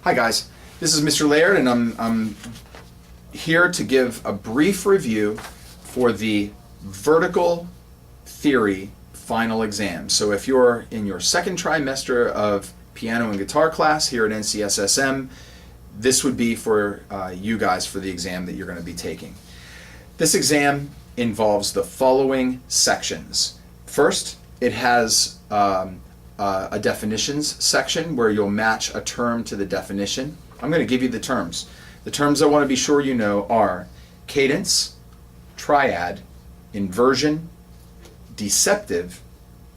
Hi guys, this is Mr. Laird and I'm here to give a brief review for the vertical theory final exam. So if you're in your second trimester of piano and guitar class here at NCSSM, this would be for you guys for the exam that you're going to be taking. This exam involves the following sections. First, it has a definitions section where you'll match a term to the definition. I'm going to give you the terms. The terms I want to be sure you know are cadence, triad, inversion, deceptive,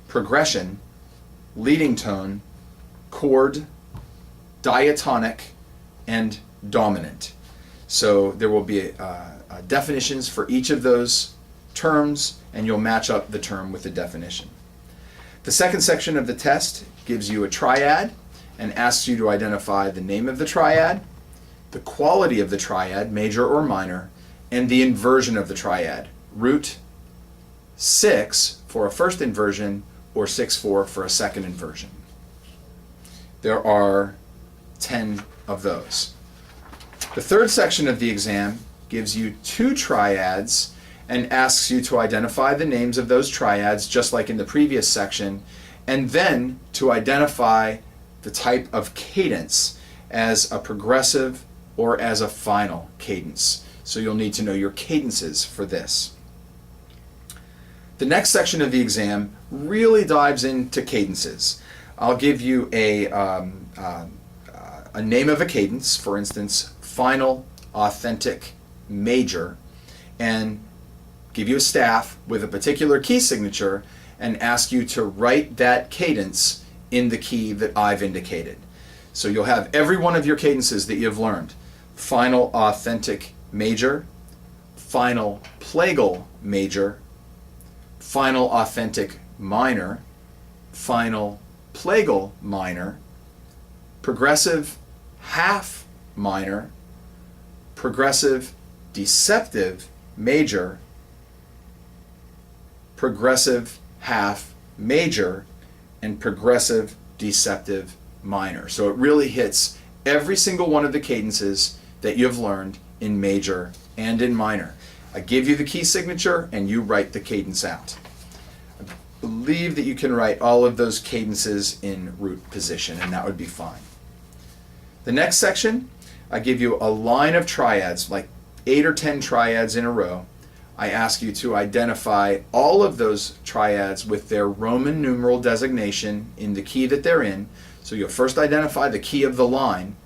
progression, leading tone, chord, diatonic, and dominant. So there will be definitions for each of those terms, and you'll match up the term with the definition. The second section of the test gives you a triad and asks you to identify the name of the triad, the quality of the triad, major or minor, and the inversion of the triad, root 6 for a first inversion or 6/4 for a second inversion. There are 10 of those. The third section of the exam gives you 2 triads and asks you to identify the names of those triads, just like in the previous section, and then to identify the type of cadence as a progressive or as a final cadence. So you'll need to know your cadences for this. The next section of the exam really dives into cadences. I'll give you a name of a cadence, for instance, final, authentic, major, and give you a staff with a particular key signature and ask you to write that cadence in the key that I've indicated. So you'll have every one of your cadences that you've learned. Final, authentic, major, final, plagal, major, final, authentic, minor, final, plagal, minor, progressive, half, minor, progressive, deceptive, major, progressive, half, major, and progressive, deceptive, minor. So it really hits every single one of the cadences that you've learned in major and in minor. I give you the key signature and you write the cadence out. I believe that you can write all of those cadences in root position, and that would be fine. The next section, I give you a line of triads, like 8 or 10 triads in a row. I ask you to identify all of those triads with their Roman numeral designation in the key that they're in. So you'll first identify the key of the line,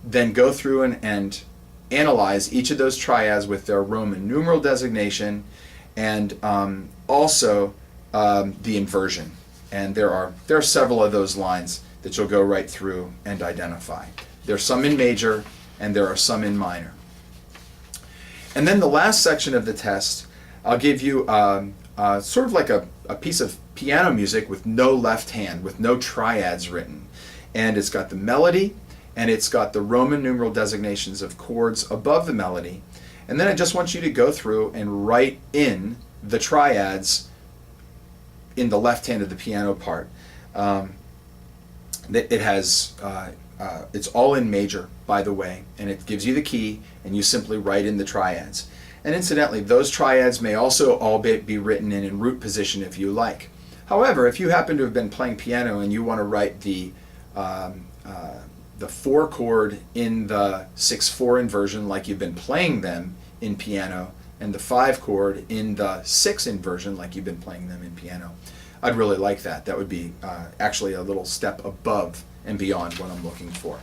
then go through and analyze each of those triads with their Roman numeral designation, and also the inversion. And there are several of those lines that you'll go right through and identify. There's some in major and there are some in minor. And then the last section of the test, I'll give you sort of like a piece of piano music with no left hand, with no triads written. And it's got the melody, and it's got the Roman numeral designations of chords above the melody. And then I just want you to go through and write in the triads in the left hand of the piano part. It has, it's all in major, by the way, and it gives you the key, and you simply write in the triads. And incidentally, those triads may also all be written in root position if you like. However, if you happen to have been playing piano and you want to write the 4 chord in the 6/4 inversion like you've been playing them in piano, and the 5 chord in the 6 inversion like you've been playing them in piano, I'd really like that. That would be actually a little step above and beyond what I'm looking for.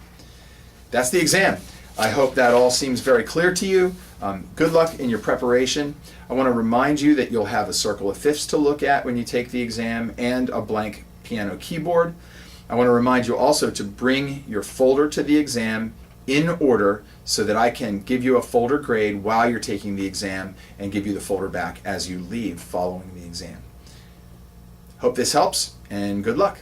That's the exam. I hope that all seems very clear to you. Good luck in your preparation. I want to remind you that you'll have a circle of fifths to look at when you take the exam and a blank piano keyboard. I want to remind you also to bring your folder to the exam in order so that I can give you a folder grade while you're taking the exam and give you the folder back as you leave following the exam. Hope this helps, and good luck.